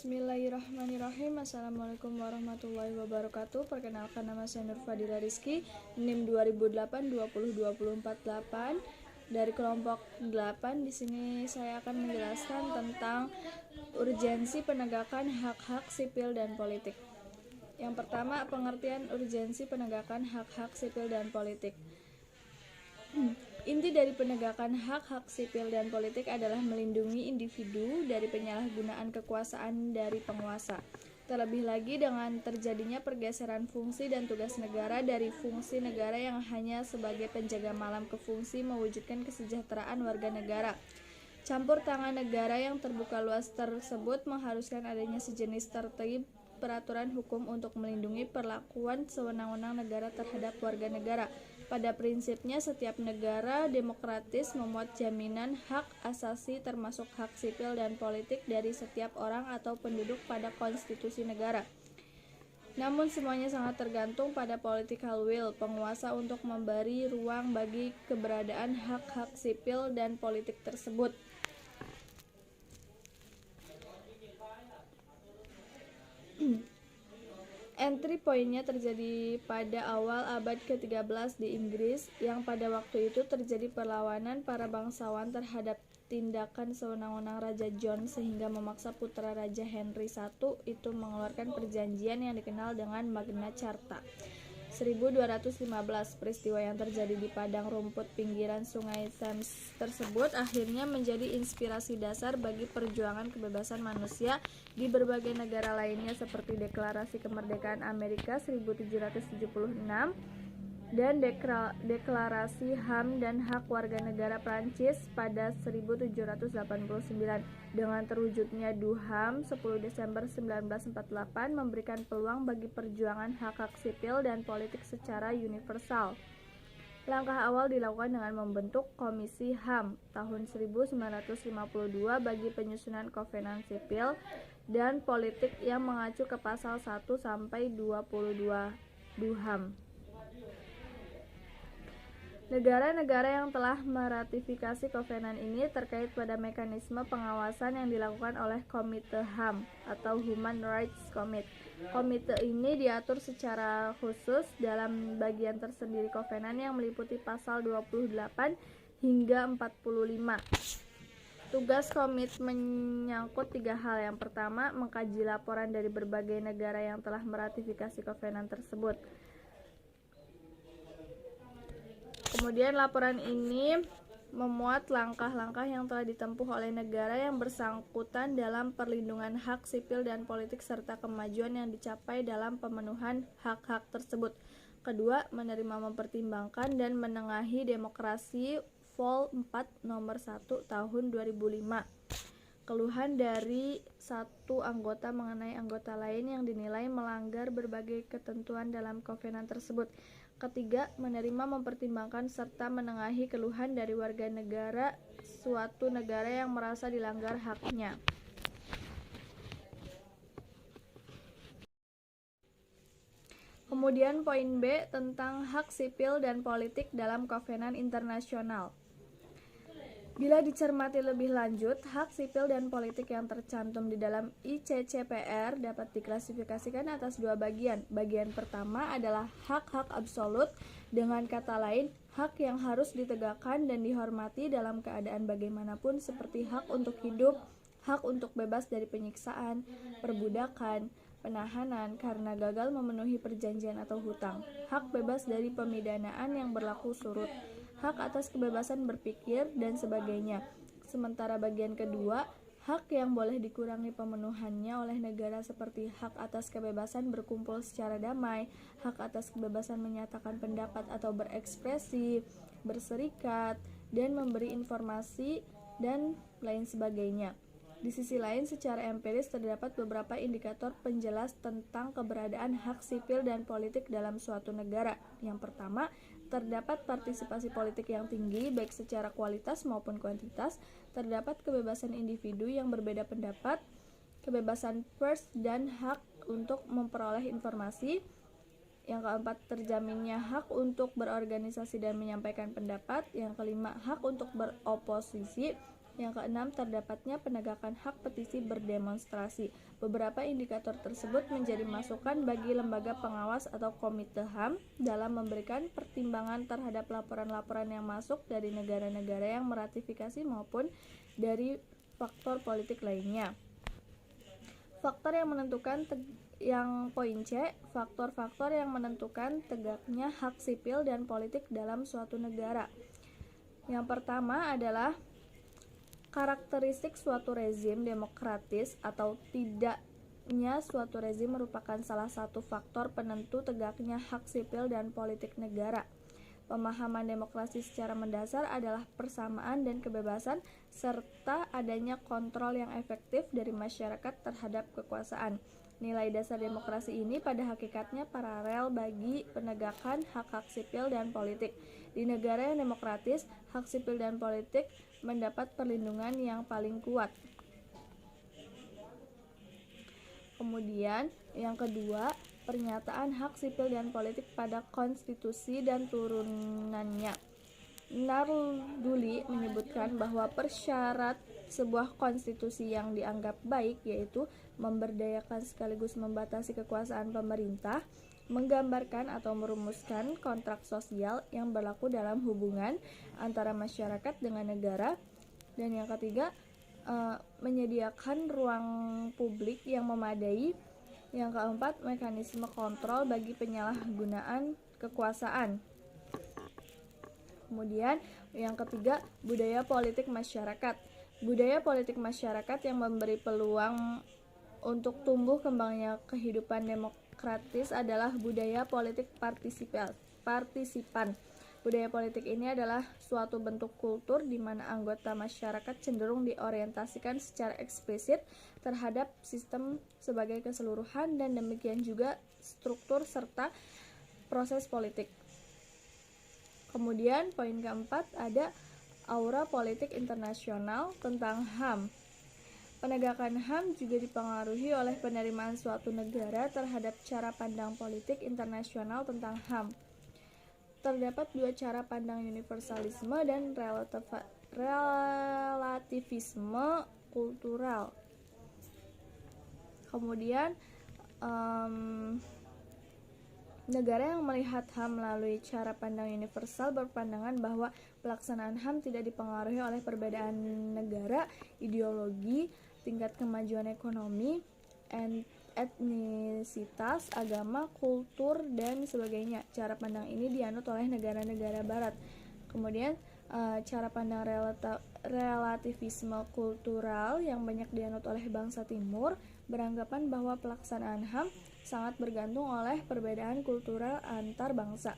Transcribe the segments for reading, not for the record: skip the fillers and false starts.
Bismillahirrahmanirrahim. Assalamualaikum warahmatullahi wabarakatuh. Perkenalkan, nama saya Nur Fadila Rizky, NIM 2008-2020-248 dari kelompok 8. Di sini saya akan menjelaskan tentang urgensi penegakan hak-hak sipil dan politik. Yang pertama, pengertian urgensi penegakan hak-hak sipil dan politik. Inti dari penegakan hak-hak sipil dan politik adalah melindungi individu dari penyalahgunaan kekuasaan dari penguasa. Terlebih lagi dengan terjadinya pergeseran fungsi dan tugas negara dari fungsi negara yang hanya sebagai penjaga malam ke fungsi mewujudkan kesejahteraan warga negara. Campur tangan negara yang terbuka luas tersebut mengharuskan adanya sejenis tertib peraturan hukum untuk melindungi perlakuan sewenang-wenang negara terhadap warga negara. Pada prinsipnya, setiap negara demokratis memuat jaminan hak asasi termasuk hak sipil dan politik dari setiap orang atau penduduk pada konstitusi negara. Namun semuanya sangat tergantung pada political will penguasa untuk memberi ruang bagi keberadaan hak-hak sipil dan politik tersebut. Entry point-nya terjadi pada awal abad ke-13 di Inggris, yang pada waktu itu terjadi perlawanan para bangsawan terhadap tindakan sewenang-wenang Raja John sehingga memaksa putra Raja Henry I itu mengeluarkan perjanjian yang dikenal dengan Magna Carta. 1215, peristiwa yang terjadi di padang rumput pinggiran Sungai Thames tersebut akhirnya menjadi inspirasi dasar bagi perjuangan kebebasan manusia di berbagai negara lainnya seperti Deklarasi Kemerdekaan Amerika 1776 dan Deklarasi HAM dan Hak Warga Negara Prancis pada 1789. Dengan terwujudnya DUHAM 10 Desember 1948 memberikan peluang bagi perjuangan hak-hak sipil dan politik secara universal. Langkah awal dilakukan dengan membentuk Komisi HAM tahun 1952 bagi penyusunan kovenan sipil dan politik yang mengacu ke pasal 1 sampai 22 DUHAM. Negara-negara yang telah meratifikasi kovenan ini terkait pada mekanisme pengawasan yang dilakukan oleh Komite HAM atau Human Rights Committee. Komite ini diatur secara khusus dalam bagian tersendiri kovenan yang meliputi pasal 28 hingga 45. Tugas komite menyangkut 3 hal. Yang pertama, mengkaji laporan dari berbagai negara yang telah meratifikasi kovenan tersebut. Kemudian laporan ini memuat langkah-langkah yang telah ditempuh oleh negara yang bersangkutan dalam perlindungan hak sipil dan politik serta kemajuan yang dicapai dalam pemenuhan hak-hak tersebut. Kedua, menerima, mempertimbangkan dan menengahi demokrasi Vol 4 nomor 1 tahun 2005. Keluhan dari satu anggota mengenai anggota lain yang dinilai melanggar berbagai ketentuan dalam kovenan tersebut. Ketiga, menerima, mempertimbangkan serta menengahi keluhan dari warga negara suatu negara yang merasa dilanggar haknya. Kemudian poin B tentang hak sipil dan politik dalam kovenan internasional. Bila dicermati lebih lanjut, hak sipil dan politik yang tercantum di dalam ICCPR dapat diklasifikasikan atas 2 bagian. Bagian pertama adalah hak-hak absolut, dengan kata lain, hak yang harus ditegakkan dan dihormati dalam keadaan bagaimanapun seperti hak untuk hidup, hak untuk bebas dari penyiksaan, perbudakan, penahanan karena gagal memenuhi perjanjian atau hutang, hak bebas dari pemidanaan yang berlaku surut, hak atas kebebasan berpikir, dan sebagainya. Sementara bagian kedua, hak yang boleh dikurangi pemenuhannya oleh negara seperti hak atas kebebasan berkumpul secara damai, hak atas kebebasan menyatakan pendapat atau berekspresi, berserikat, dan memberi informasi, dan lain sebagainya. Di sisi lain, secara empiris terdapat beberapa indikator penjelas tentang keberadaan hak sipil dan politik dalam suatu negara. Yang pertama, terdapat partisipasi politik yang tinggi baik secara kualitas maupun kuantitas, terdapat kebebasan individu yang berbeda pendapat, kebebasan pers dan hak untuk memperoleh informasi. Yang keempat, terjaminnya hak untuk berorganisasi dan menyampaikan pendapat. Yang kelima, hak untuk beroposisi. Yang keenam, terdapatnya penegakan hak petisi berdemonstrasi. Beberapa indikator tersebut menjadi masukan bagi lembaga pengawas atau Komite HAM dalam memberikan pertimbangan terhadap laporan-laporan yang masuk dari negara-negara yang meratifikasi maupun dari faktor politik lainnya. Faktor yang menentukan poin C, faktor-faktor yang menentukan tegaknya hak sipil dan politik dalam suatu negara. Yang pertama adalah karakteristik suatu rezim demokratis atau tidaknya suatu rezim merupakan salah satu faktor penentu tegaknya hak sipil dan politik negara. Pemahaman demokrasi secara mendasar adalah persamaan dan kebebasan serta adanya kontrol yang efektif dari masyarakat terhadap kekuasaan. Nilai dasar demokrasi ini pada hakikatnya paralel bagi penegakan hak-hak sipil dan politik. Di negara yang demokratis, hak sipil dan politik mendapat perlindungan yang paling kuat. Kemudian, yang kedua, pernyataan hak sipil dan politik pada konstitusi dan turunannya. Narduli menyebutkan bahwa persyarat sebuah konstitusi yang dianggap baik yaitu memberdayakan sekaligus membatasi kekuasaan pemerintah, menggambarkan atau merumuskan kontrak sosial yang berlaku dalam hubungan antara masyarakat dengan negara, dan yang ketiga, menyediakan ruang publik yang memadai. Yang keempat, mekanisme kontrol bagi penyalahgunaan kekuasaan. Kemudian yang ketiga, budaya politik masyarakat. Budaya politik masyarakat yang memberi peluang untuk tumbuh kembangnya kehidupan demokratis adalah budaya politik partisipan. Budaya politik ini adalah suatu bentuk kultur di mana anggota masyarakat cenderung diorientasikan secara eksplisit terhadap sistem sebagai keseluruhan dan demikian juga struktur serta proses politik. Kemudian poin keempat ada aura politik internasional tentang HAM. Penegakan HAM juga dipengaruhi oleh penerimaan suatu negara terhadap cara pandang politik internasional tentang HAM. Terdapat dua cara pandang, universalisme dan relativisme kultural. Kemudian negara yang melihat HAM melalui cara pandang universal berpandangan bahwa pelaksanaan HAM tidak dipengaruhi oleh perbedaan negara, ideologi, tingkat kemajuan ekonomi, etnisitas, agama, kultur, dan sebagainya. Cara pandang ini dianut oleh negara-negara barat. Kemudian cara pandang relativisme kultural yang banyak dianut oleh bangsa timur beranggapan bahwa pelaksanaan HAM sangat bergantung oleh perbedaan kultural antar bangsa.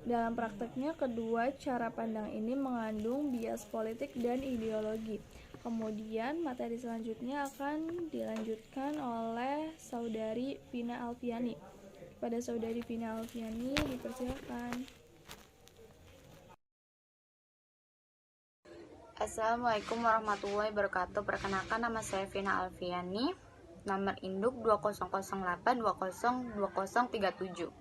Dalam prakteknya, kedua cara pandang ini mengandung bias politik dan ideologi. Kemudian materi selanjutnya akan dilanjutkan oleh Saudari Vina Alfiani. Pada Saudari Vina Alfiani dipersilakan. Assalamualaikum warahmatullahi wabarakatuh. Perkenalkan, nama saya Vina Alfiani, nomor induk 2008202037.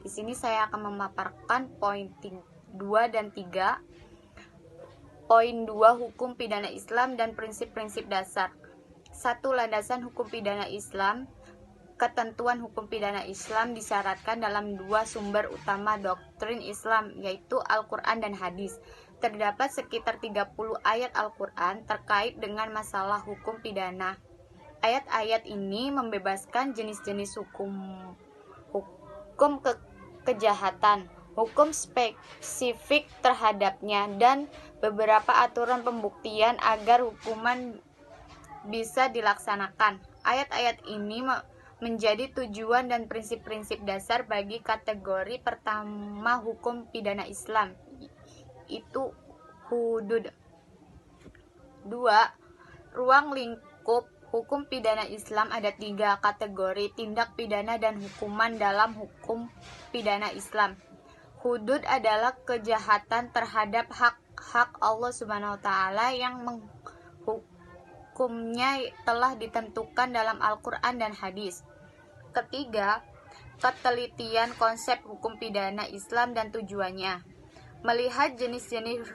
Di sini saya akan memaparkan poin 2 dan 3. Poin 2, hukum pidana Islam dan prinsip-prinsip dasar. 1. Landasan hukum pidana Islam. Ketentuan hukum pidana Islam disyaratkan dalam dua sumber utama doktrin Islam, yaitu Al-Quran dan Hadis. Terdapat sekitar 30 ayat Al-Quran terkait dengan masalah hukum pidana. Ayat-ayat ini membebaskan jenis-jenis hukum kejahatan, hukum spesifik terhadapnya, dan beberapa aturan pembuktian agar hukuman bisa dilaksanakan. Ayat-ayat ini menjadi tujuan dan prinsip-prinsip dasar bagi kategori pertama hukum pidana Islam, itu hudud. 2. Ruang lingkup hukum pidana Islam. Ada 3 kategori tindak pidana dan hukuman dalam hukum pidana Islam. Hudud adalah kejahatan terhadap hak Allah Subhanahu wa taala yang menghukumnya telah ditentukan dalam Al-Quran dan Hadis. Ketiga, ketelitian konsep hukum pidana Islam dan tujuannya. Melihat jenis-jenis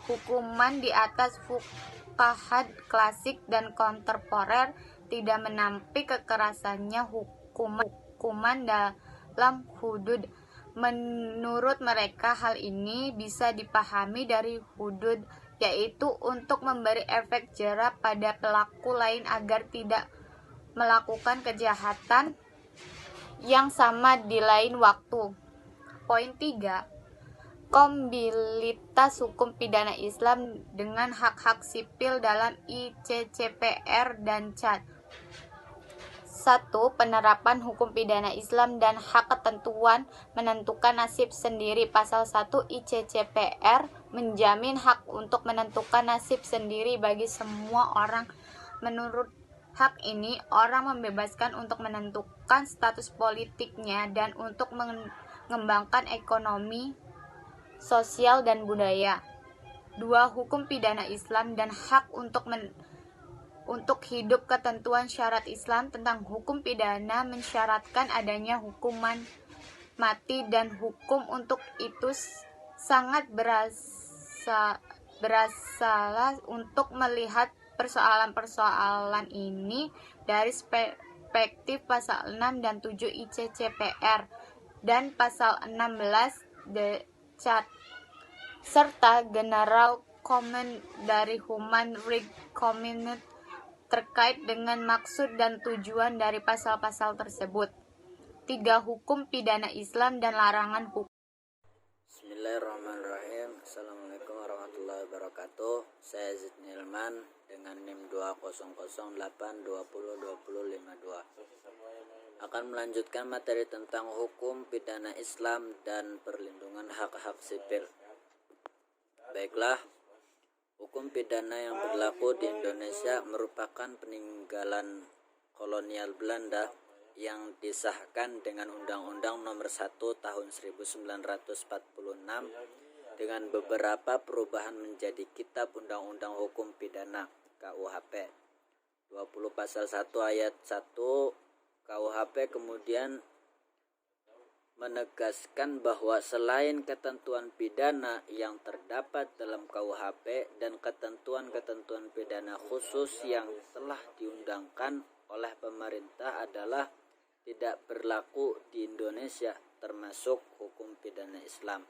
hukuman di atas, fuqaha klasik dan kontemporer tidak menampik kekerasannya hukuman dalam hudud. Menurut mereka, hal ini bisa dipahami dari hudud, yaitu untuk memberi efek jera pada pelaku lain agar tidak melakukan kejahatan yang sama di lain waktu. Poin 3. Kompatibilitas hukum pidana Islam dengan hak-hak sipil dalam ICCPR dan CAT. 1. Penerapan hukum pidana Islam dan hak ketentuan menentukan nasib sendiri. Pasal 1 ICCPR menjamin hak untuk menentukan nasib sendiri bagi semua orang. Menurut hak ini, orang membebaskan untuk menentukan status politiknya dan untuk mengembangkan ekonomi, sosial, dan budaya. 2. Hukum pidana Islam dan hak untuk hidup. Ketentuan syarat Islam tentang hukum pidana mensyaratkan adanya hukuman mati, dan hukum untuk itu sangat bersalah untuk melihat persoalan-persoalan ini dari perspektif pasal 6 dan 7 ICCPR dan pasal 16 CAT serta General Comment dari Human Rights Commission terkait dengan maksud dan tujuan dari pasal-pasal tersebut. 3. Hukum pidana Islam dan larangan hukum. Bismillahirrahmanirrahim. Assalamualaikum warahmatullahi wabarakatuh. Saya Zid Nilman dengan NIM 20082202052 akan melanjutkan materi tentang hukum pidana Islam dan perlindungan hak-hak sipil. Baiklah, hukum pidana yang berlaku di Indonesia merupakan peninggalan kolonial Belanda yang disahkan dengan Undang-Undang Nomor 1 Tahun 1946 dengan beberapa perubahan menjadi Kitab Undang-Undang Hukum Pidana KUHP. 20 pasal 1 ayat 1 KUHP kemudian menegaskan bahwa selain ketentuan pidana yang terdapat dalam KUHP dan ketentuan-ketentuan pidana khusus yang telah diundangkan oleh pemerintah adalah tidak berlaku di Indonesia, termasuk hukum pidana Islam.